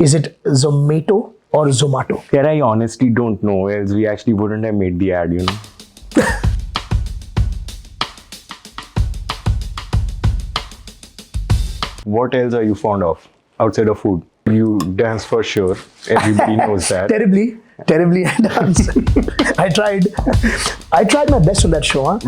Is it Zomato or Zomato? Yeah, I honestly don't know, else we actually wouldn't have made the ad, What else are you fond of outside of food? You dance for sure. Everybody knows that. Terribly I dance. I tried my best on that show, huh?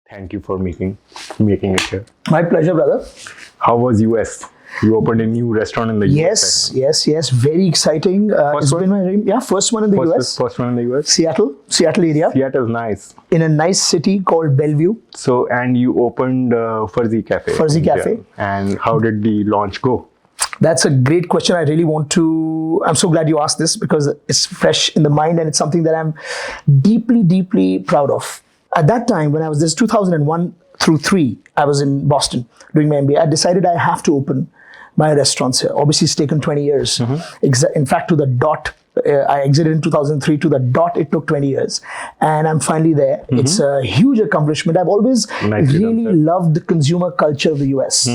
Thank you for making it here. My pleasure, brother. How was US? You opened a new restaurant in the US. Yes. Very exciting. It's been my dream. Yeah, first one in the US. First one in the US. Seattle area. Seattle's nice. In a nice city called Bellevue. So, and you opened Farzi Cafe. Farzi Cafe. And how did the launch go? That's a great question. I'm so glad you asked this because it's fresh in the mind and it's something that I'm deeply proud of. At that time, when I was this 2001 through 3, I was in Boston doing my MBA. I decided I have to open my restaurants here. Obviously, it's taken 20 years. In fact, to the dot, I exited in 2003 to the dot. It took 20 years, and I'm finally there. It's a huge accomplishment. I've always really loved the consumer culture of the US.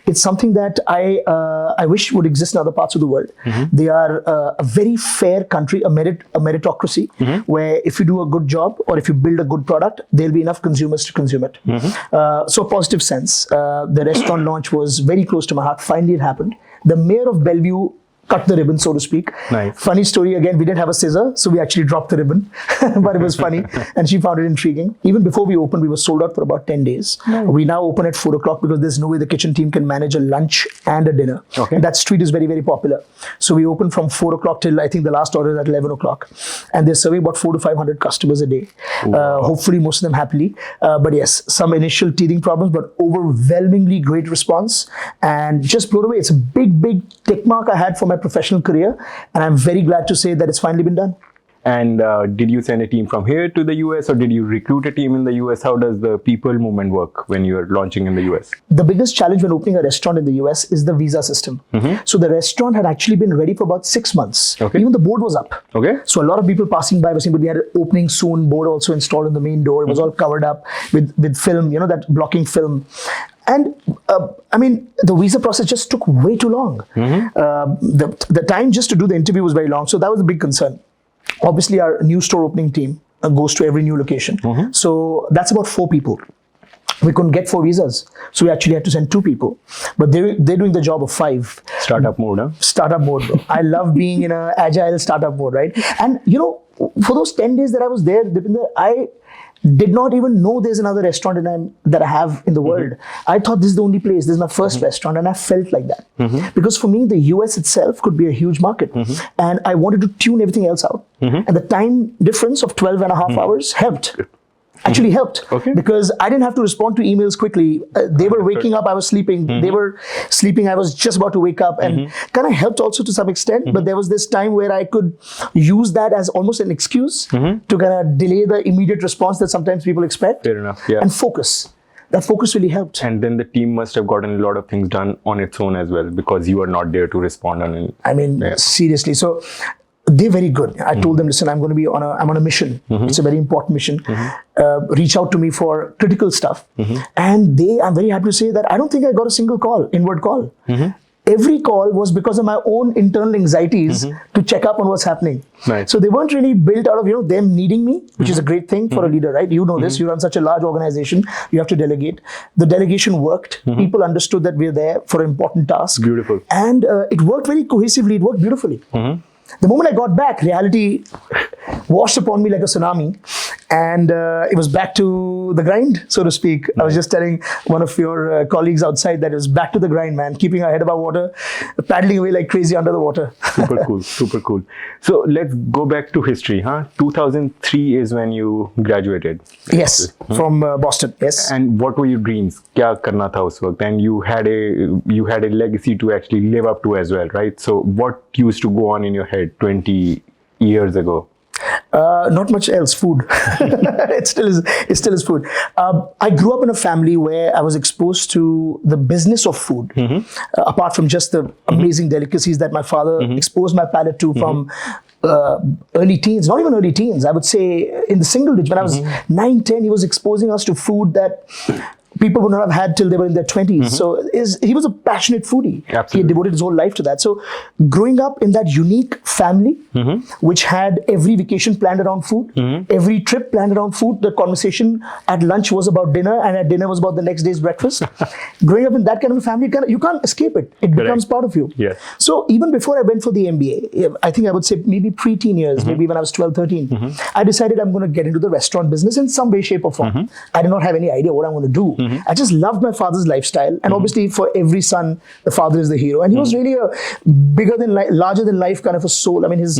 It's something that I wish would exist in other parts of the world. They are a very fair country, a meritocracy, where if you do a good job or if you build a good product, there'll be enough consumers to consume it. So, a positive sense. The restaurant launch was very close to my heart. Finally, it happened. The mayor of Bellevue cut the ribbon, so to speak. Nice. Funny story again, we didn't have a scissor, so we actually dropped the ribbon, but it was funny and she found it intriguing. Even before we opened, we were sold out for about 10 days. Nice. We now open at 4 o'clock because there's no way the kitchen team can manage a lunch and a dinner. Okay. And that street is very popular. So we open from 4 o'clock till I think the last order is at 11 o'clock. And they're serving about 400 to 500 customers a day. Wow. Hopefully most of them happily. But yes, some initial teething problems, but overwhelmingly great response. And just blown away. It's a big tick mark I had for my professional career, and I'm very glad to say that it's finally been done. And did you send a team from here to the US, or did you recruit a team in the US? How does the people movement work when you're launching in the US? The biggest challenge when opening a restaurant in the US is the visa system. So the restaurant had actually been ready for about 6 months. Okay. Even the board was up. Okay. So a lot of people passing by were saying, but we had an opening soon board also installed in the main door. It was all covered up with film, that blocking film. And the visa process just took way too long. The time just to do the interview was very long. So that was a big concern. Obviously, our new store opening team goes to every new location. So that's about 4 people. We couldn't get 4 visas. So we actually had to send 2 people. But they're doing the job of 5. Startup mode, huh? Startup mode, bro. I love being in an agile startup mode, right? And, for those 10 days that I was there, Deepinder, I did not even know there's another restaurant that I have in the world. I thought this is the only place. This is my first restaurant, and I felt like that. Because for me, the US itself could be a huge market. And I wanted to tune everything else out. And the time difference of 12 and a half hours helped. Actually helped. Okay. Because I didn't have to respond to emails quickly. They were waking up, I was sleeping. They were sleeping, I was just about to wake up. And kind of helped also to some extent. But there was this time where I could use that as almost an excuse to kind of delay the immediate response that sometimes people expect. Fair enough, yeah. And focus. That focus really helped. And then the team must have gotten a lot of things done on its own as well, because you are not there to respond on it. Seriously. So they're very good. I told them, listen, I'm on a mission. It's a very important mission. Reach out to me for critical stuff. And I'm very happy to say that I don't think I got a single inward call. Every call was because of my own internal anxieties to check up on what's happening. Right. So they weren't really built out of them needing me, which is a great thing for a leader, right? You know this. You run such a large organization. You have to delegate. The delegation worked. People understood that we're there for an important task. Beautiful. And it worked very cohesively. It worked beautifully. The moment I got back, reality washed upon me like a tsunami, and it was back to the grind, so to speak. I was just telling one of your colleagues outside that it was back to the grind, man, keeping our head above water, paddling away like crazy under the water. Super cool. So let's go back to history, huh? 2003 is when you graduated. Yes, from Boston, yes. And what were your dreams? Kya karna tha us waqt? And you had a legacy to actually live up to as well, right? So what used to go on in your head 20 years ago? Not much else. Food. It still is. It still is food. I grew up in a family where I was exposed to the business of food. Apart from just the amazing delicacies that my father exposed my palate to from early teens, not even early teens. I would say in the single digit. When I was 9, 10, he was exposing us to food that people would not have had till they were in their 20s. So he was a passionate foodie. Absolutely. He had devoted his whole life to that. So growing up in that unique family, which had every vacation planned around food, every trip planned around food, the conversation at lunch was about dinner, and at dinner was about the next day's breakfast. Growing up in that kind of a family, you can't escape it. It becomes part of you. Yes. So even before I went for the MBA, I think I would say maybe pre-teen years, maybe when I was 12, 13, I decided I'm going to get into the restaurant business in some way, shape or form. I did not have any idea what I'm going to do. I just loved my father's lifestyle, and obviously for every son, the father is the hero, and he was really a bigger than life, larger than life kind of a soul. I mean, his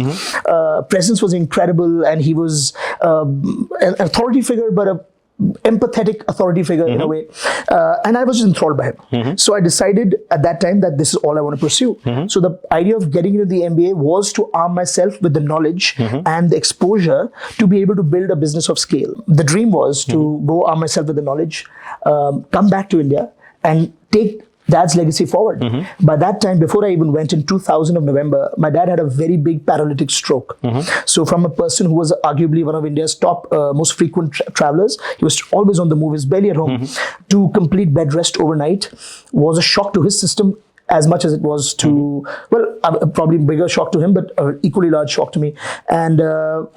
presence was incredible, and he was an authority figure, but a empathetic authority figure in a way, and I was just enthralled by him. So I decided at that time that this is all I want to pursue. So the idea of getting into the MBA was to arm myself with the knowledge and the exposure to be able to build a business of scale. The dream was to go arm myself with the knowledge, come back to India and take Dad's legacy forward. By that time, before I even went in 2000 of November, my dad had a very big paralytic stroke. So from a person who was arguably one of India's top most frequent travelers, he was always on the move, his belly at home, to complete bed rest overnight was a shock to his system as much as it was to, probably a bigger shock to him, but an equally large shock to me. And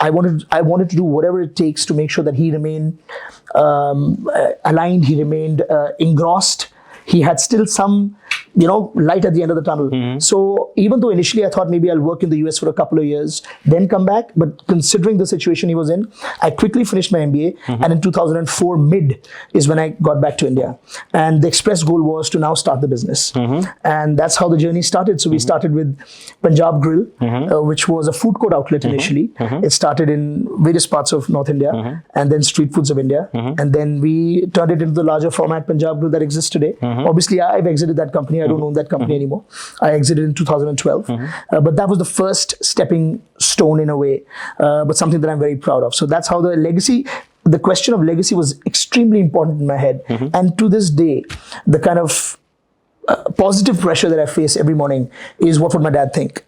I wanted to do whatever it takes to make sure that he remained aligned, he remained engrossed. He had still some, light at the end of the tunnel. So even though initially I thought maybe I'll work in the US for a couple of years, then come back, but considering the situation he was in, I quickly finished my MBA. And in 2004 mid is when I got back to India. And the express goal was to now start the business. And that's how the journey started. So we started with Punjab Grill, which was a food court outlet initially. It started in various parts of North India, and then Street Foods of India. And then we turned it into the larger format Punjab Grill that exists today. Obviously, I've exited that company. I don't own that company anymore. I exited in 2012. But that was the first stepping stone in a way, but something that I'm very proud of. So that's how the question of legacy was extremely important in my head. And to this day, the kind of positive pressure that I face every morning is, what would my dad think?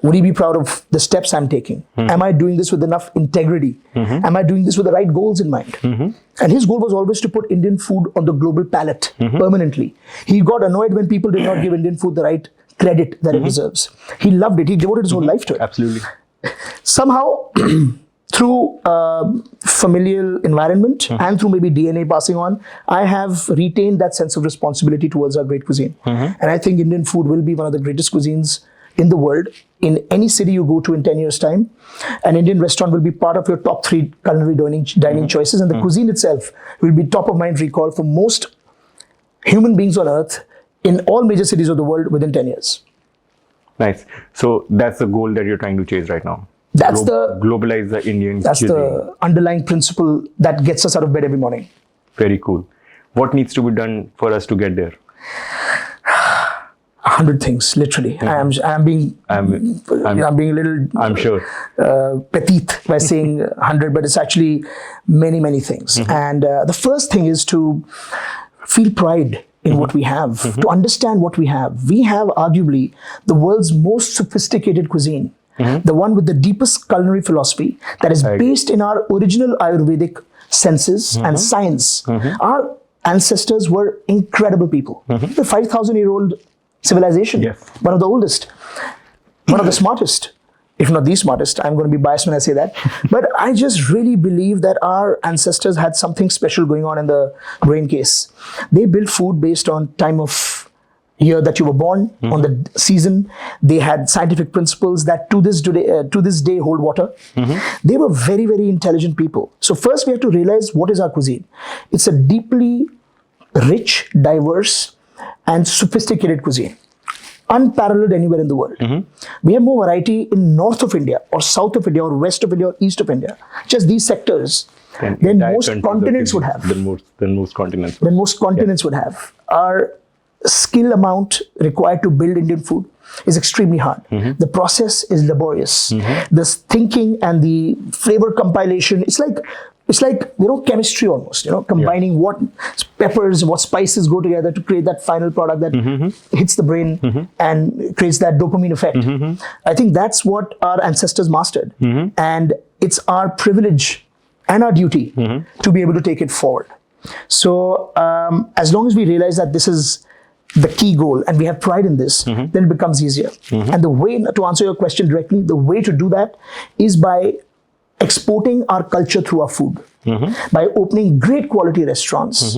Would he be proud of the steps I'm taking? Am I doing this with enough integrity? Am I doing this with the right goals in mind? And his goal was always to put Indian food on the global palette permanently. He got annoyed when people did not give Indian food the right credit that it deserves. He loved it. He devoted his whole life to it. Absolutely. Somehow, through familial environment and through maybe DNA passing on, I have retained that sense of responsibility towards our great cuisine. And I think Indian food will be one of the greatest cuisines in the world. In any city you go to in 10 years' time, an Indian restaurant will be part of your top 3 culinary dining choices, and the cuisine itself will be top of mind recall for most human beings on earth in all major cities of the world within 10 years. Nice. So that's the goal that you're trying to chase right now. That's globalize the Indian That's cuisine. the underlying principle that gets us out of bed every morning. Very cool. What needs to be done for us to get there? 100 things, literally. I'm being a little, I'm sure, petite by saying 100, but it's actually many things. And the first thing is to feel pride in what we have, to understand what we have. We have arguably the world's most sophisticated cuisine, the one with the deepest culinary philosophy that is based in our original Ayurvedic senses and science. Our ancestors were incredible people. The 5,000-year-old civilization, one of the oldest, one of the smartest, if not the smartest. I'm going to be biased when I say that. But I just really believe that our ancestors had something special going on in the brain case. They built food based on time of year that you were born, on the season. They had scientific principles that to this day hold water. They were very intelligent people. So first we have to realize, what is our cuisine? It's a deeply rich, diverse, and sophisticated cuisine, unparalleled anywhere in the world. We have more variety in north of India or south of India or west of India or east of India, just these sectors, than most continents would have. Than most continents. Than most continents would have. Our skill amount required to build Indian food is extremely hard. The process is laborious. The thinking and the flavor compilation, it's like chemistry almost, combining what peppers, what spices go together to create that final product that hits the brain and creates that dopamine effect. I think that's what our ancestors mastered. And it's our privilege and our duty to be able to take it forward. So as long as we realize that this is the key goal and we have pride in this, then it becomes easier. And the way, to answer your question directly, the way to do that is by exporting our culture through our food, by opening great quality restaurants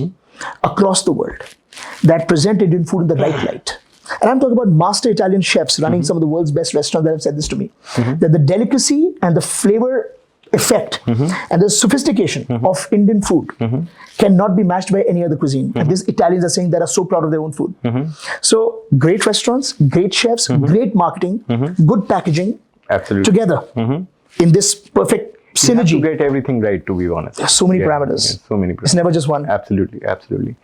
across the world that present Indian food in the right light. And I'm talking about master Italian chefs running some of the world's best restaurants that have said this to me, that the delicacy and the flavor effect and the sophistication of Indian food cannot be matched by any other cuisine. And these Italians are saying they are so proud of their own food. So great restaurants, great chefs, great marketing, good packaging, together in this perfect synergy. You have to get everything right, to be honest. There's so many parameters. So many parameters. It's never just one. Absolutely.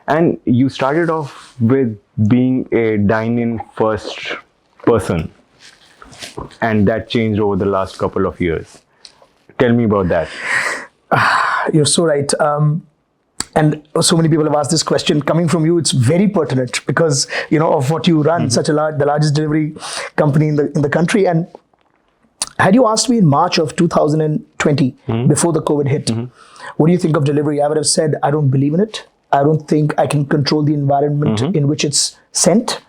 And you started off with being a dine-in first person, and that changed over the last couple of years. Tell me about that. You're so right. And so many people have asked this question. Coming from you, it's very pertinent because, of what you run, such the largest delivery company in the country. And had you asked me in March of 2020, before the COVID hit, what do you think of delivery? I would have said, I don't believe in it. I don't think I can control the environment in which it's sent.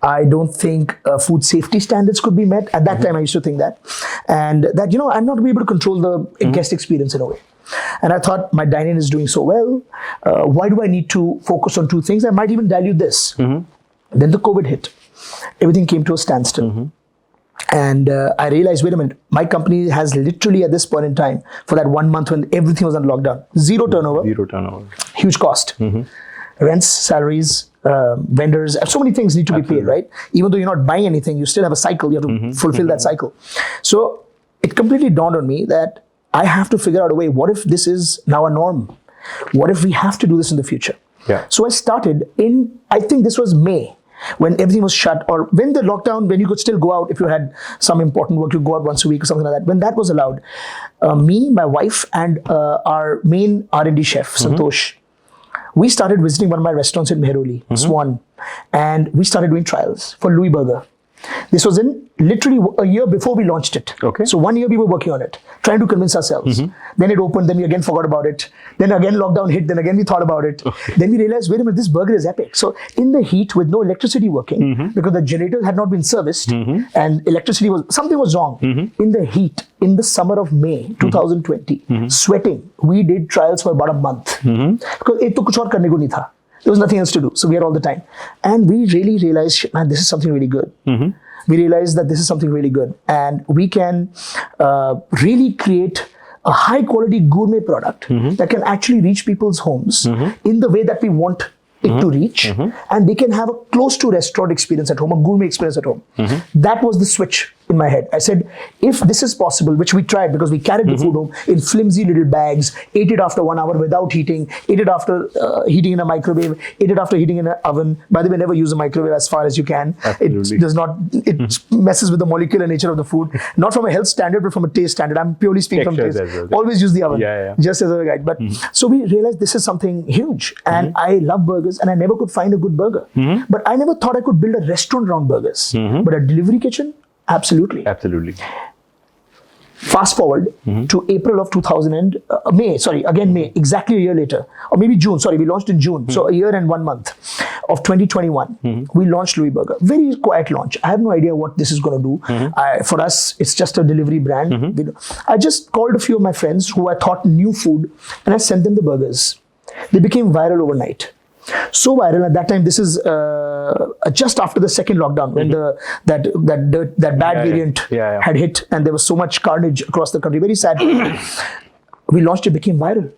I don't think food safety standards could be met. At that time, I used to think that. And that, I'm not able to control the guest experience in a way. And I thought, my dining is doing so well. Why do I need to focus on two things? I might even dilute this. Then the COVID hit. Everything came to a standstill. And I realized, wait a minute, my company has literally at this point in time, for that 1 month when everything was on lockdown, zero turnover, huge cost, rents, salaries, vendors, so many things need to be paid, right? Even though you're not buying anything, you still have a cycle, you have to fulfill that cycle. So it completely dawned on me that I have to figure out a way, what if this is now a norm? What if we have to do this in the future? So I started I think this was May, when everything was shut, or when the lockdown, when you could still go out if you had some important work, you go out once a week or something like that. When that was allowed, me, my wife, and our main R&D chef, Santosh, we started visiting one of my restaurants in Mehroli, Swan, and we started doing trials for Louis Burger. This was in literally a year before we launched it. So 1 year we were working on it, trying to convince ourselves. Then it opened, then we again forgot about it. Then again lockdown hit, then again we thought about it. Then we realized, wait a minute, this burger is epic. So in the heat with no electricity working, because the generator had not been serviced and something was wrong. In the heat, in the summer of May 2020, sweating, we did trials for about a month. Because ek to kuch aur karne ko nahi tha. There was nothing else to do. So we had all the time. And we really realized, man, this is something really good. We realized that this is something really good. And we can really create a high quality gourmet product that can actually reach people's homes in the way that we want it to reach. And they can have a close to restaurant experience at home, a gourmet experience at home. That was the switch in my head. I said, if this is possible, which we tried because we carried the food home in flimsy little bags, ate it after 1 hour without heating, ate it after heating in a microwave, ate it after heating in an oven. By the way, never use a microwave as far as you can. It does not, it messes with the molecular nature of the food. Not from a health standard, but from a taste standard. I'm purely speaking from taste. Always use the oven, just as a guide. But so we realized this is something huge. And I love burgers and I never could find a good burger. But I never thought I could build a restaurant around burgers. But a delivery kitchen, absolutely. Fast forward to April of May, exactly a year later, or maybe June, we launched in June. So a year and 1 month of 2021, we launched Louis Burger. Very quiet launch. I have no idea what this is going to do. For us, it's just a delivery brand. I just called a few of my friends who I thought knew food and I sent them the burgers. They became viral overnight. So viral at that time. This is just after the second lockdown, when that bad variant had hit, and there was so much carnage across the country. Very sad. We launched it, became viral.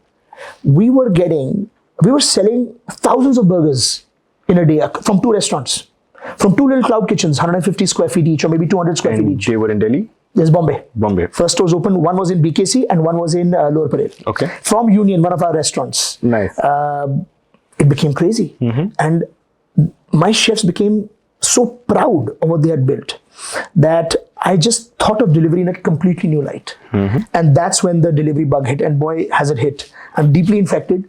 We were selling thousands of burgers in a day from 2 restaurants, from 2 little cloud kitchens, 150 square feet each, or maybe 200 square feet each. They were in Delhi? Yes, Bombay. First stores opened. One was in BKC and one was in Lower Parel. From Union, one of our restaurants. Nice. It became crazy. And my chefs became so proud of what they had built that I just thought of delivery in a completely new light. And that's when the delivery bug hit, and boy, has it hit. I'm deeply infected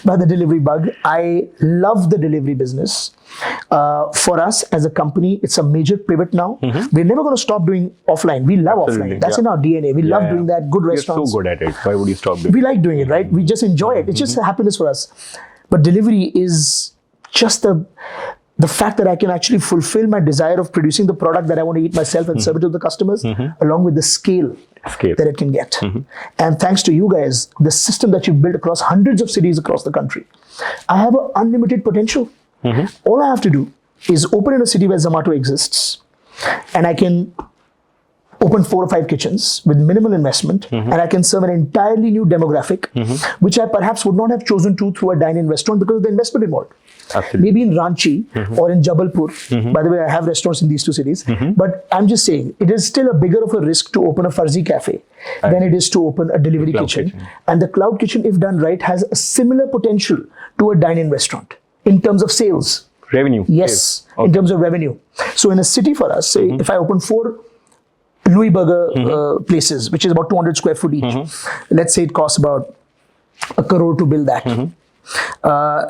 by the delivery bug. I love the delivery business. For us as a company, it's a major pivot now. We're never going to stop doing offline. We love offline. That's in our DNA. We love doing that. Good restaurants. You're so good at it. Why would you stop doing it? We like doing it, right? We just enjoy it. It's just a happiness for us. But delivery is just the fact that I can actually fulfill my desire of producing the product that I want to eat myself and serve it to the customers, along with the scale that it can get. And thanks to you guys, the system that you've built across hundreds of cities across the country, I have an unlimited potential. All I have to do is open in a city where Zomato exists, and I can open 4 or 5 kitchens with minimal investment, and I can serve an entirely new demographic, which I perhaps would not have chosen to through a dine-in restaurant because of the investment involved. Absolutely. Maybe in Ranchi or in Jabalpur. By the way, I have restaurants in these 2 cities. But I'm just saying, it is still a bigger of a risk to open a Farzi Cafe than it is to open a delivery kitchen. And the cloud kitchen, if done right, has a similar potential to a dine-in restaurant in terms of sales. Revenue? Yes, in terms of revenue. So in a city for us, say if I open 4 Louis Burger places, which is about 200 square foot each, let's say it costs about 1 crore to build that.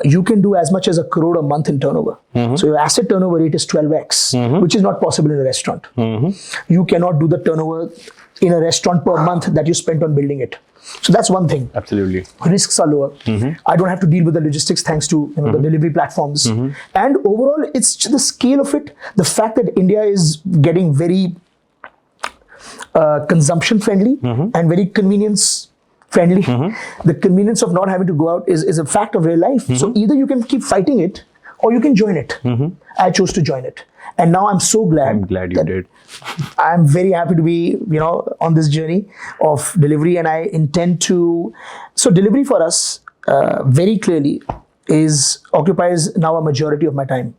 You can do as much as 1 crore a month in turnover. So your asset turnover rate is 12x, which is not possible in a restaurant. You cannot do the turnover in a restaurant per month that you spent on building it. So that's one thing. Absolutely. Risks are lower. I don't have to deal with the logistics thanks to the delivery platforms. And overall, it's just the scale of it. The fact that India is getting very consumption friendly and very convenience friendly. The convenience of not having to go out is a fact of real life. So either you can keep fighting it or you can join it. I chose to join it. And now I'm so glad. I'm glad you did. I'm very happy to be, on this journey of delivery, and I intend to. So delivery for us, very clearly, occupies now a majority of my time,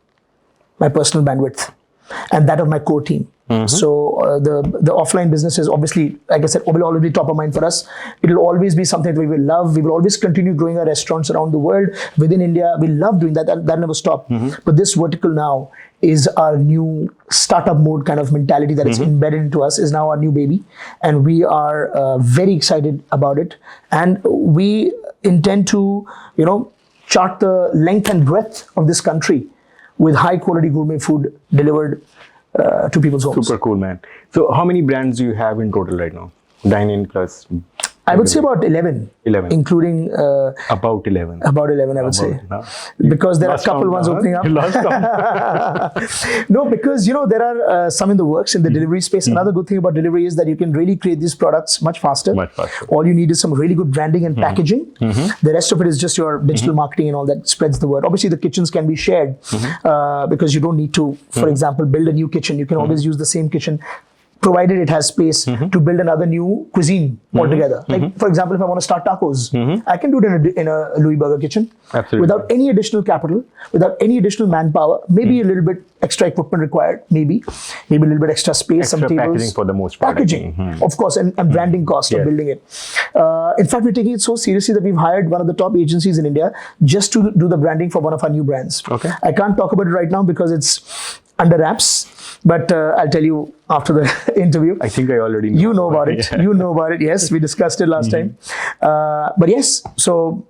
my personal bandwidth, and that of my core team. So the offline business is obviously, like I said, will always be top of mind for us. It will always be something that we will love. We will always continue growing our restaurants around the world. Within India, we love doing that. That never stop. But this vertical now is our new startup mode kind of mentality that is embedded into us, is now our new baby. And we are very excited about it. And we intend to, chart the length and breadth of this country with high quality gourmet food delivered to people's homes. Super cool, man. So how many brands do you have in total right now? Dine-in plus? I would say about 11. 11. Including... about 11. About 11, I would say. No. Because there are a couple ones opening up. No, because, there are some in the works in the delivery space. Another good thing about delivery is that you can really create these products much faster. All you need is some really good branding and packaging. The rest of it is just your digital marketing and all that spreads the word. Obviously, the kitchens can be shared because you don't need to, for example, build a new kitchen. You can always use the same kitchen, provided it has space to build another new cuisine altogether. Like, for example, if I want to start tacos, I can do it in a Louis Burger kitchen. Absolutely. Without any additional capital, without any additional manpower, maybe a little bit extra equipment required, maybe a little bit extra space, some tables. Packaging for the most part. Packaging, of course, and branding cost of building it. In fact, we're taking it so seriously that we've hired one of the top agencies in India just to do the branding for one of our new brands. Okay. I can't talk about it right now because it's under wraps. But I'll tell you after the interview. I think I already know. You know about it. You know about it. Yes, we discussed it last time. But yes, so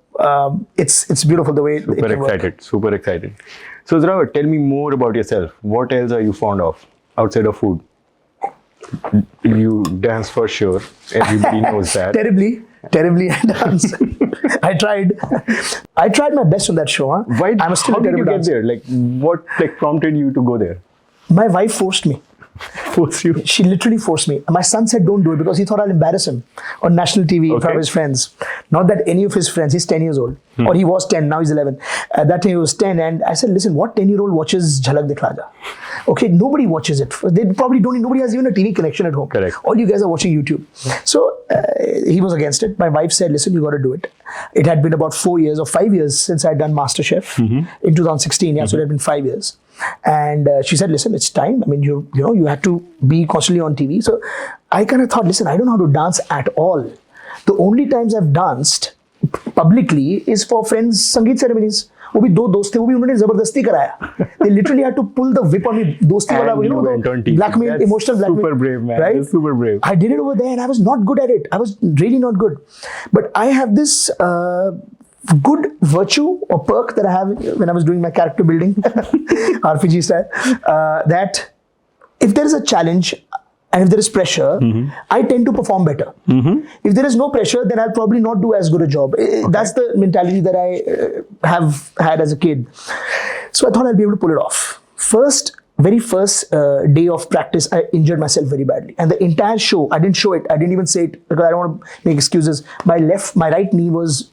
it's beautiful the way Super excited. Super excited. So Zorawar, tell me more about yourself. What else are you fond of outside of food? You dance for sure. Everybody knows that. Terribly I dance. I tried my best on that show. Huh? Why? I'm still how a terrible did you get dancer. there? What prompted you to go there? My wife forced me. Forced you? She literally forced me. My son said don't do it because he thought I'll embarrass him on national TV in front of his friends. Not that any of his friends, he's 10 years old. Or he was 10, now he's 11. At that time he was 10 and I said, listen, what 10-year-old watches Jhalak Dikhla Ja? Okay, nobody watches it. They probably don't, nobody has even a TV connection at home. Correct. All you guys are watching YouTube. So he was against it. My wife said, listen, you got to do it. It had been about 4 years or 5 years since I'd done MasterChef in 2016. Yeah, so it had been 5 years. And she said, listen, it's time. I mean, you had to be constantly on TV. So I kind of thought, listen, I don't know how to dance at all. The only times I've danced publicly is for friends संगीत ceremonies. वो भी 2 दोस्त थे, वो भी उन्होंने जबरदस्ती कराया. They literally had to pull the whip on me. दोस्ती वाला, And you know, went on TV. blackmail, That's emotional blackmail. super brave, man. Right? That's super brave. I did it over there, and I was not good at it. I was really not good. But I have this good virtue or perk that I have when I was doing my character building, RPG style, that if there is a challenge and if there is pressure, I tend to perform better. If there is no pressure, then I'll probably not do as good a job. That's the mentality that I have had as a kid. So I thought I'll be able to pull it off. Very first day of practice, I injured myself very badly. And the entire show, I didn't show it. I didn't even say it because I don't want to make excuses. My right knee was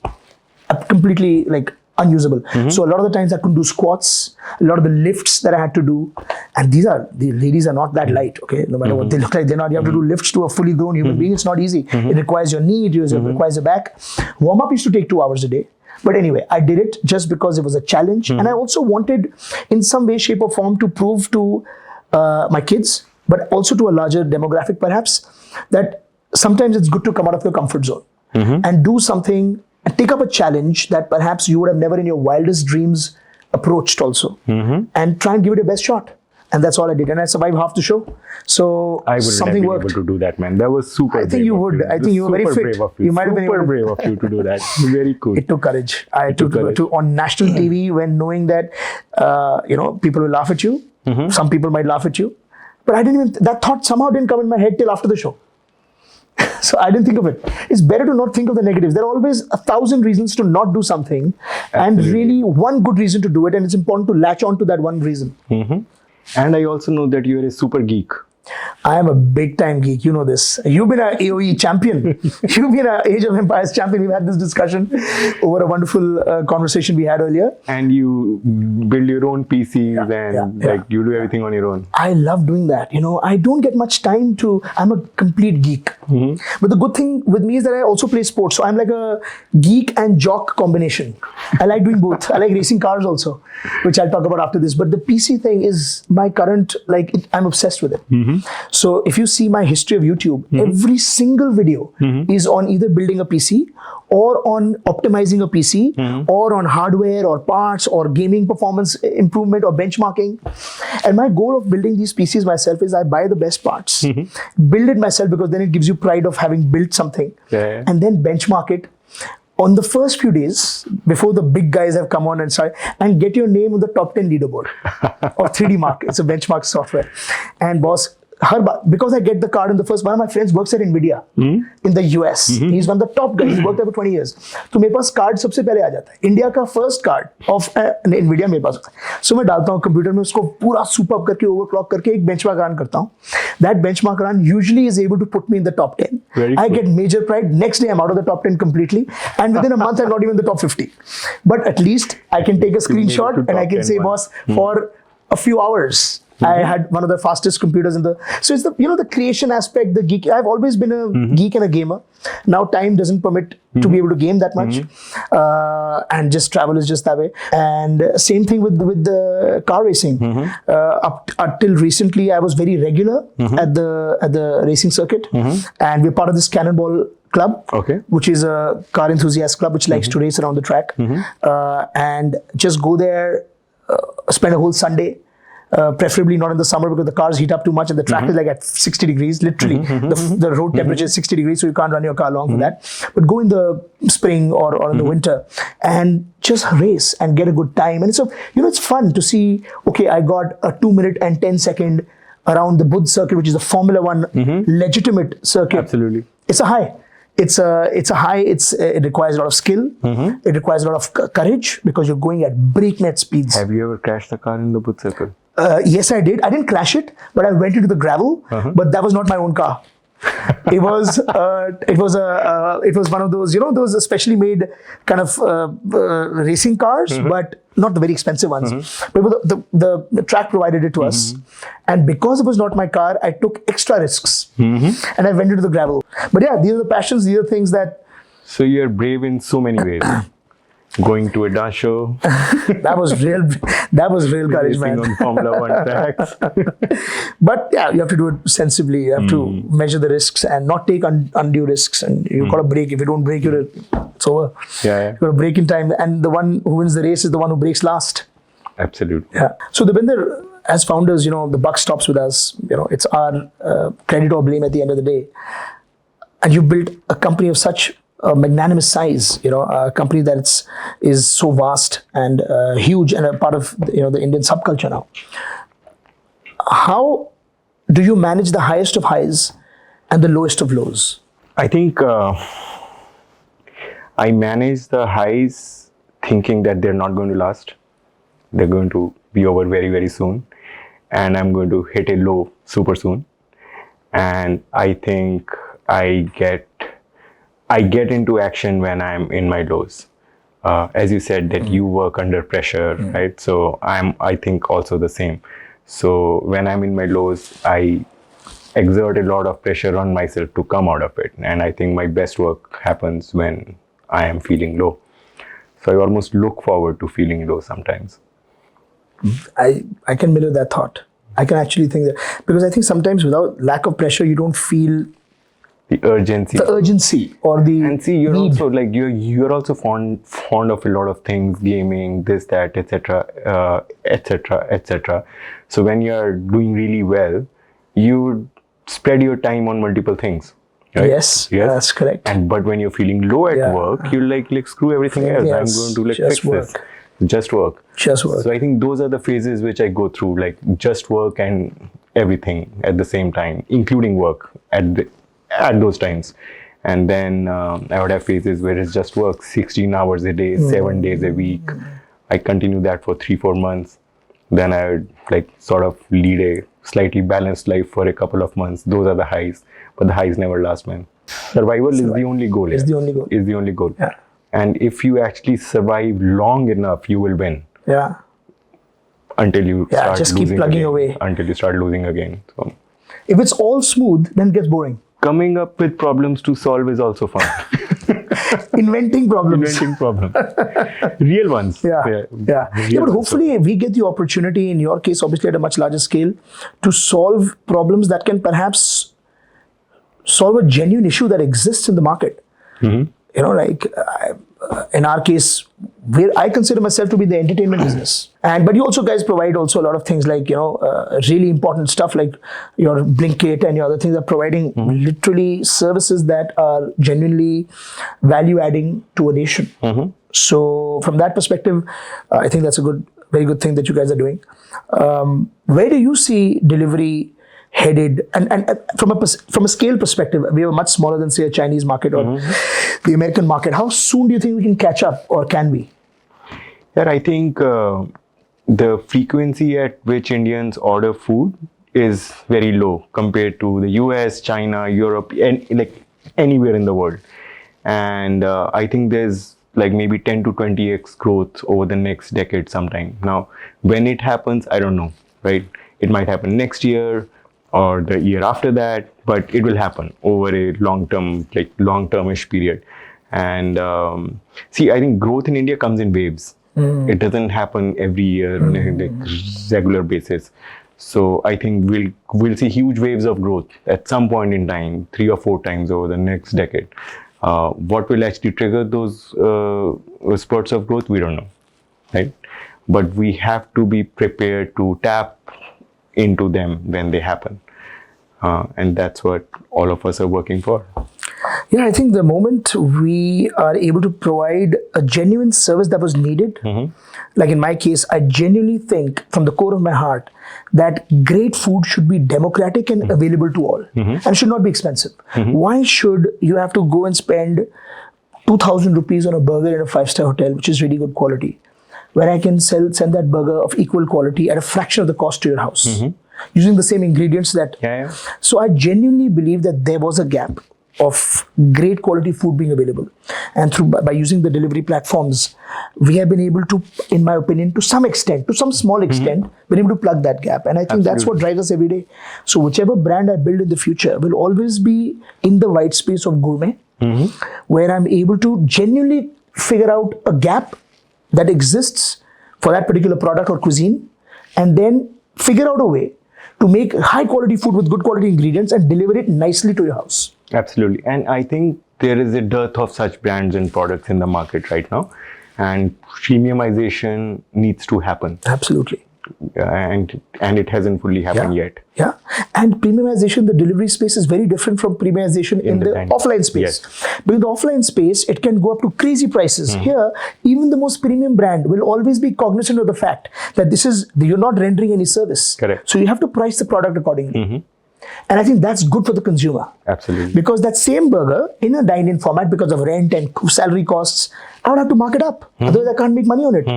completely like unusable. So a lot of the times I couldn't do squats, a lot of the lifts that I had to do, and the ladies are not that light, okay? No matter what they look like, they're not. You have to do lifts to a fully grown human being. It's not easy. It requires your knee, it requires your back. Warm up used to take 2 hours a day. But anyway, I did it just because it was a challenge. And I also wanted, in some way, shape or form, to prove to my kids, but also to a larger demographic perhaps, that sometimes it's good to come out of your comfort zone and do something and take up a challenge that perhaps you would have never in your wildest dreams approached also, and try and give it your best shot. And that's all I did, and I survived half the show. So I wouldn't something have been worked. able to do that, man. That was super. I think you would. I think you were very fit. Brave of you. You might have been super able to- brave of you to do that. Very cool. It took courage. I took courage. to on national TV when knowing that people will laugh at you. Some people might laugh at you, but I didn't even. That thought somehow didn't come in my head till after the show. So I didn't think of it. It's better to not think of the negatives. There are always 1,000 reasons to not do something, and really one good reason to do it. And it's important to latch on to that one reason. And I also know that you're a super geek. I am a big time geek. You know this. You've been an AOE champion. You've been an Age of Empires champion. We've had this discussion over a wonderful conversation we had earlier. And you build your own PCs and like you do everything on your own. I love doing that. You know, I don't get much time to. I'm a complete geek. But the good thing with me is that I also play sports. So I'm like a geek and jock combination. I like doing both. I like racing cars also, which I'll talk about after this. But the PC thing is my current, I'm obsessed with it. So if you see my history of YouTube, every single video is on either building a PC or on optimizing a PC or on hardware or parts or gaming performance improvement or benchmarking. And my goal of building these PCs myself is I buy the best parts, build it myself, because then it gives you pride of having built something, and then benchmark it on the first few days before the big guys have come on and started, and get your name on the top 10 leaderboard of 3D Mark. It's a benchmark software. And boss, because I get the card in the first, one of my friends works at NVIDIA in the US. He's one of the top guys. He's worked there for 20 years. So मेरे पास card सबसे पहले आ जाता है. India का first card of NVIDIA मेरे पास होता है. So मैं डालता हूँ कंप्यूटर में, उसको पूरा सुपर करके ओवरक्लॉक करके एक बेंचमार्क रन करता हूँ. That benchmark run usually is able to put me in the top 10. I get major pride. Next day I'm out of the top 10 completely, and within a month I'm not even in the top 50. But at least I can take a screenshot and I can say, boss, for a few hours I had one of the fastest computers in the. So it's the the creation aspect, the geek. I've always been a geek and a gamer. Now time doesn't permit to be able to game that much, and just travel is just that way. And same thing with the car racing. Up till recently, I was very regular at the racing circuit, and we're part of this Cannonball Club, which is a car enthusiast club which likes to race around the track, and just go there, spend a whole Sunday. Preferably not in the summer because the cars heat up too much and the track is like at 60 degrees, literally. The road temperature is 60 degrees, so you can't run your car long for that. But go in the spring or in the winter and just race and get a good time. And so, it's fun to see, okay, I got a 2 minute and 10 second around the Budh circuit, which is a Formula One legitimate circuit. Absolutely. It's a high. It's a high. It requires a lot of skill. It requires a lot of courage because you're going at breakneck speeds. Have you ever crashed a car in the Budh circle? Yes, I did. I didn't crash it, but I went into the gravel. But that was not my own car. It was one of those those specially made kind of racing cars, but not the very expensive ones. But the track provided it to us, and because it was not my car, I took extra risks, and I went into the gravel. But yeah, these are the passions. These are things that. So you're brave in so many ways. going to a dance show, That was real. That was real courage, racing man. on Formula One tracks. But yeah, you have to do it sensibly. You have to measure the risks and not take undue risks. And you've got to break. If you don't break, it's over. Yeah. You've got to break in time. And the one who wins the race is the one who breaks last. Absolutely. Yeah. So Deepinder, as founders, the buck stops with us. It's our credit or blame at the end of the day. And you built a company of such a magnanimous size, a company that is so vast and huge and a part of the Indian subculture now. How do you manage the highest of highs and the lowest of lows? I think I manage the highs thinking that they're not going to last. They're going to be over very, very soon. And I'm going to hit a low super soon. And I think I get into action when I'm in my lows. As you said that you work under pressure, right? So I think also the same. So when I'm in my lows, I exert a lot of pressure on myself to come out of it. And I think my best work happens when I am feeling low. So I almost look forward to feeling low sometimes. I can mirror that thought. I can actually think that, because I think sometimes without lack of pressure, you don't feel the urgency or the and see you're need. also like you're also fond of a lot of things, gaming, this, that, etc. So when you're doing really well, you spread your time on multiple things, right? Yes, that's correct. But when you're feeling low at work, you're like screw everything else. I'm going to just fix this. Just work. So I think those are the phases which I go through, like just work and everything at the same time, including work at those times. And then I would have phases where it's just work 16 hours a day, 7 days a week. I continue that for 3-4 months. Then I would sort of lead a slightly balanced life for a couple of months. Those are the highs, but the highs never last, man. Survival is the only goal. Is the only goal. Yeah. And if you actually survive long enough, you will win. Yeah. Until you start just losing keep plugging again. away. Until you start losing again. So if it's all smooth, then it gets boring. Coming up with problems to solve is also fun. Inventing problems. Real ones. But hopefully we get the opportunity, in your case, obviously at a much larger scale, to solve problems that can perhaps solve a genuine issue that exists in the market. In our case, I consider myself to be the entertainment business. But you also guys provide also a lot of things like, really important stuff like your Blinkit and your other things are providing literally services that are genuinely value adding to a nation. So from that perspective, I think that's a very good thing that you guys are doing. Where do you see delivery headed? And from a scale perspective, we are much smaller than, say, a Chinese market or the American market. How soon do you think we can catch up, or can we? Yeah, I think the frequency at which Indians order food is very low compared to the US, China, Europe, and anywhere in the world. And I think there's maybe 10 to 20x growth over the next decade sometime. Now, when it happens, I don't know, right? It might happen next year or the year after that, but it will happen over a long-termish period. And see, I think growth in India comes in waves. It doesn't happen every year on a regular basis. So I think we'll see huge waves of growth at some point in time, 3 or 4 times over the next decade. What will actually trigger those spurts of growth, we don't know, right? But we have to be prepared to tap into them when they happen. And that's what all of us are working for. Yeah, I think the moment we are able to provide a genuine service that was needed, like in my case, I genuinely think from the core of my heart that great food should be democratic and available to all, and should not be expensive. Why should you have to go and spend 2,000 rupees on a burger in a 5-star hotel, which is really good quality, when I can send that burger of equal quality at a fraction of the cost to your house, using the same ingredients that... So I genuinely believe that there was a gap of great quality food being available, and by using the delivery platforms, we have been able to, in my opinion, to some small extent, been able to plug that gap. And I think that's what drives us every day. So whichever brand I build in the future will always be in the white space of gourmet, where I'm able to genuinely figure out a gap that exists for that particular product or cuisine, and then figure out a way to make high quality food with good quality ingredients and deliver it nicely to your house. Absolutely. And I think there is a dearth of such brands and products in the market right now. And premiumization needs to happen. Absolutely. And it hasn't fully happened yet. Yeah. And premiumization, the delivery space is very different from premiumization in the offline space. Yes. But in the offline space, it can go up to crazy prices. Here, even the most premium brand will always be cognizant of the fact that you're not rendering any service. Correct. So you have to price the product accordingly. And I think that's good for the consumer. Absolutely. Because that same burger in a dine-in format, because of rent and salary costs, I would have to mark it up. Otherwise, I can't make money on it.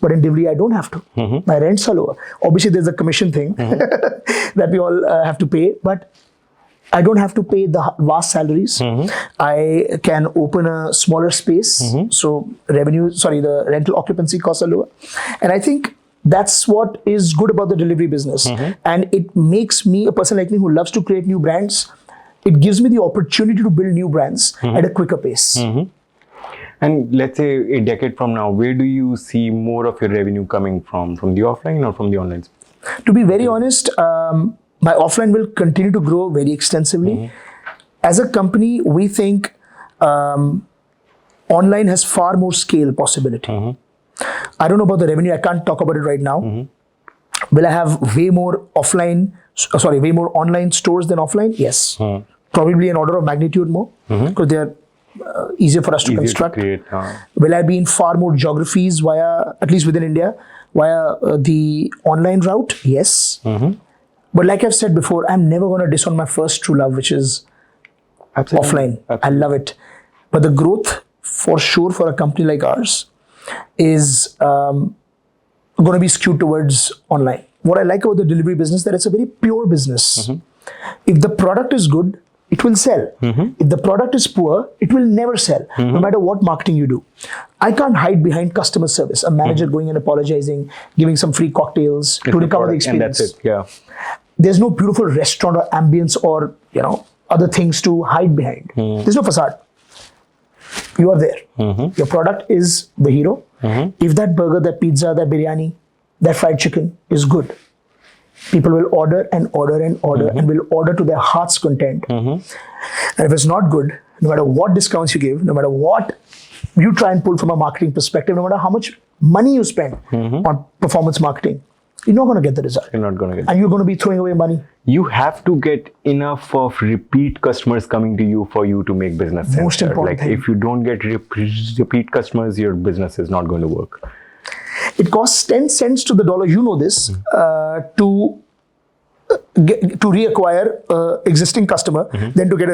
But in delivery, I don't have to. My rents are lower. Obviously, there's a commission thing that we all have to pay. But I don't have to pay the vast salaries. I can open a smaller space. So the rental occupancy costs are lower. And I think that's what is good about the delivery business. And it makes me, a person like me who loves to create new brands, it gives me the opportunity to build new brands at a quicker pace. And let's say a decade from now, where do you see more of your revenue coming from the offline or from the online space? To be very honest, my offline will continue to grow very extensively. As a company, we think online has far more scale possibility. I don't know about the revenue. I can't talk about it right now. Will I have way more online stores than offline? Yes. Probably an order of magnitude more because they are easier for us to construct. Will I be in far more geographies at least within India, via the online route? Yes. But like I've said before, I'm never going to disown my first true love, which is offline. I love it. But the growth, for sure, for a company like ours, is going to be skewed towards online. What I like about the delivery business, that it's a very pure business. If the product is good, it will sell. If the product is poor, it will never sell, no matter what marketing you do. I can't hide behind customer service. A manager going and apologizing, giving some free cocktails to recover the experience. And that's it. Yeah. There's no beautiful restaurant or ambience or other things to hide behind. There's no facade. You are there. Your product is the hero. If that burger, that pizza, that biryani, that fried chicken is good, people will order and order and order and will order to their heart's content. And if it's not good, no matter what discounts you give, no matter what you try and pull from a marketing perspective, no matter how much money you spend on performance marketing, you're not going to get the result. You're not going to get it. And you're going to be throwing away money. You have to get enough of repeat customers coming to you for you to make business sense. Most important thing. If you don't get repeat customers, your business is not going to work. It costs 10 cents to the dollar, you know this, to reacquire existing customer, then to get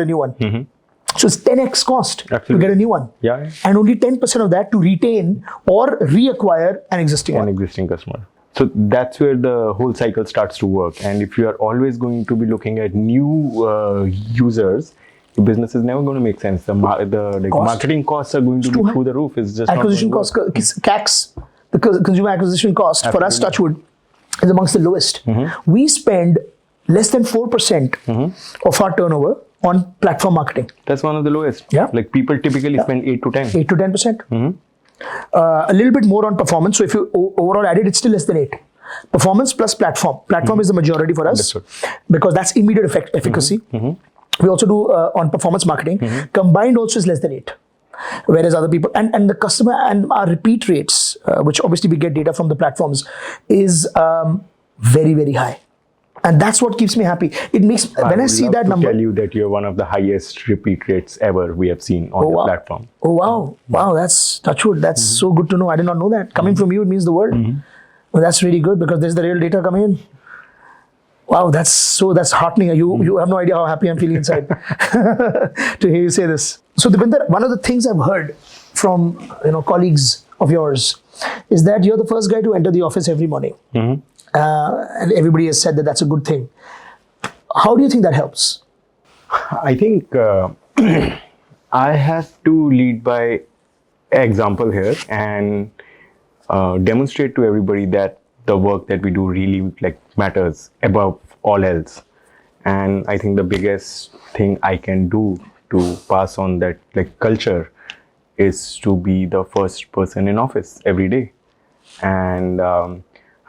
a new one. So it's 10x cost to get a new one. Yeah. And only 10% of that to retain or reacquire an existing one. An existing customer. So that's where the whole cycle starts to work. And if you are always going to be looking at new users, your business is never going to make sense. The marketing costs are going to be through the roof. It's just acquisition cost, CACs, the consumer acquisition cost for us, Touchwood, is amongst the lowest. We spend less than 4% of our turnover on platform marketing. That's one of the lowest. Yeah. Like people typically spend 8 to 10. 8 to 10%. A little bit more on performance. So if you overall add it, it's still less than 8. Performance plus platform. Platform is the majority for us because that's immediate efficacy. We also do on performance marketing. Combined also is less than 8. Whereas other people, and the customer and our repeat rates, which obviously we get data from the platforms, is very, very high. And that's what keeps me happy. It makes, when I see that number. I tell you that you're one of the highest repeat rates ever we have seen on the platform. Oh, wow. Wow, that's Touchwood. That's so good to know. I did not know that. Coming from you, it means the world. Well, that's really good because there's the real data coming in. Wow, that's heartening. You have no idea how happy I'm feeling inside to hear you say this. So Deepinder, one of the things I've heard from colleagues of yours is that you're the first guy to enter the office every morning. And everybody has said that that's a good thing. How do you think that helps? I think I have to lead by example here and demonstrate to everybody that the work that we do really matters above all else. And I think the biggest thing I can do to pass on that culture is to be the first person in office every day. And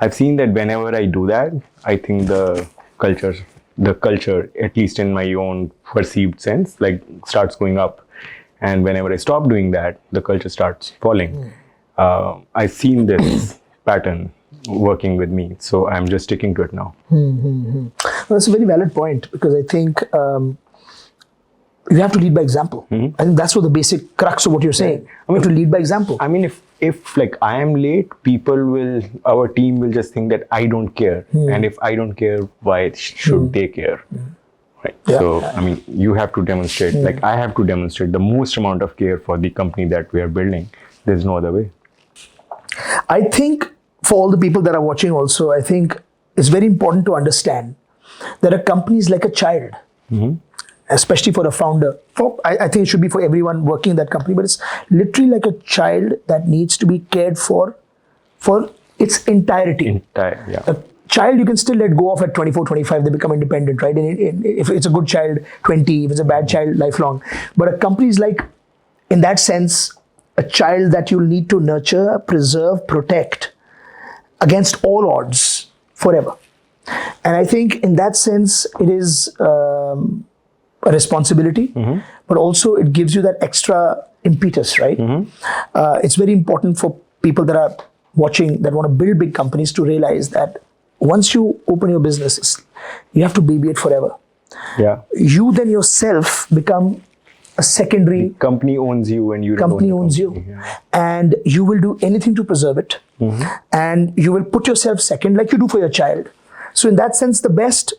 I've seen that whenever I do that, I think the culture, at least in my own perceived sense, like starts going up. And whenever I stop doing that, the culture starts falling. I've seen this pattern working with me, so I'm just sticking to it now. That's a very valid point, because I think you have to lead by example. I think that's what the basic crux of what you're saying. You have to lead by example. I mean, if like I am late, our team will just think that I don't care. And if I don't care, why should they care? Right. Yeah. So, I mean, you have to demonstrate, like I have to demonstrate the most amount of care for the company that we are building. There's no other way. I think for all the people that are watching also, I think it's very important to understand that a company is like a child, especially for a founder. I think it should be for everyone working in that company, but it's literally like a child that needs to be cared for its entirety. A child you can still let go of at 24, 25, they become independent, right? And if it's a good child, 20, if it's a bad child, lifelong. But a company is like, in that sense, a child that you'll need to nurture, preserve, protect against all odds forever. And I think in that sense, it is a responsibility, but also it gives you that extra impetus, right? It's very important for people that are watching, that want to build big companies, to realize that once you open your business, you have to baby it forever. Yeah. You then yourself become a secondary. The company owns you, and you don't Company own owns the you, company. Yeah. and you will do anything to preserve it, and you will put yourself second, like you do for your child. So in that sense, the best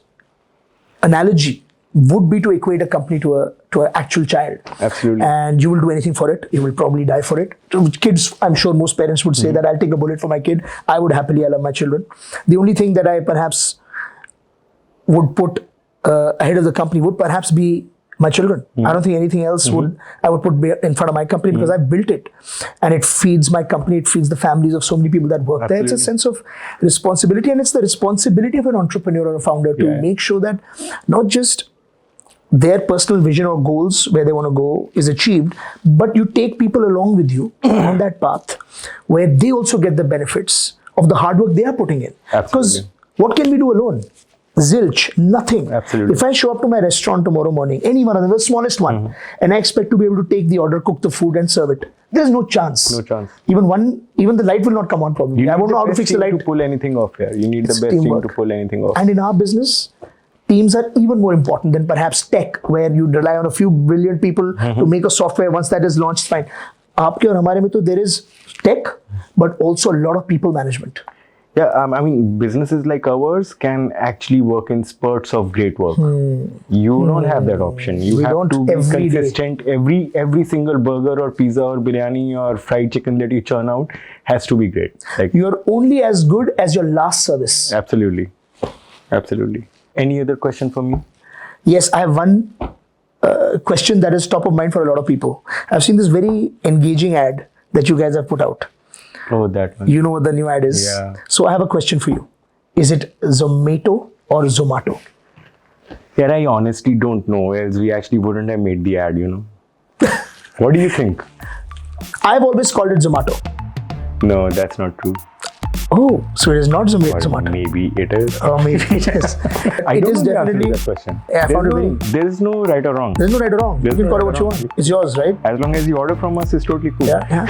analogy would be to equate a company to an actual child. Absolutely. And you will do anything for it. You will probably die for it. So kids, I'm sure most parents would say that I'll take a bullet for my kid. I would happily. I love my children. The only thing that I perhaps would put ahead of the company would perhaps be my children. I don't think anything else I would put in front of my company, because I've built it, and it feeds my company. It feeds the families of so many people that work there. It's a sense of responsibility, and it's the responsibility of an entrepreneur or a founder to make sure that not just their personal vision or goals where they want to go is achieved, but you take people along with you on that path where they also get the benefits of the hard work they are putting in. Because what can we do alone? Zilch, nothing. Absolutely. If I show up to my restaurant tomorrow morning, any one of them, the smallest one, and I expect to be able to take the order, cook the food and serve it, there's no chance. No chance. Even the light will not come on probably. I won't know how to fix the light. To pull anything off here. You need the best team to pull anything off. And in our business, teams are even more important than perhaps tech, where you rely on a few brilliant people to make a software. Once that is launched, fine. Aapke aur hamare mein to there is tech, but also a lot of people management. Yeah, I mean, businesses like ours can actually work in spurts of great work. You don't have that option. You have to be consistent. Every single burger or pizza or biryani or fried chicken that you churn out has to be great. Like, you're only as good as your last service. Absolutely. Any other question for me? Yes, I have one question that is top of mind for a lot of people. I've seen this very engaging ad that you guys have put out. Oh, that one. You know what the new ad is? Yeah. So I have a question for you. Is it Zomato or Zomato? Yeah, I honestly don't know, else we actually wouldn't have made the ad, What do you think? I've always called it Zomato. No, that's not true. Oh, so it is not Zomato. Maybe it is. Or maybe it is. I don't know the answer definitely to that question. Yeah, I found it very. There's no right or wrong. There's no right or wrong. You can call it what you want. It's yours, right? As long as you order from us, it's totally cool. Yeah.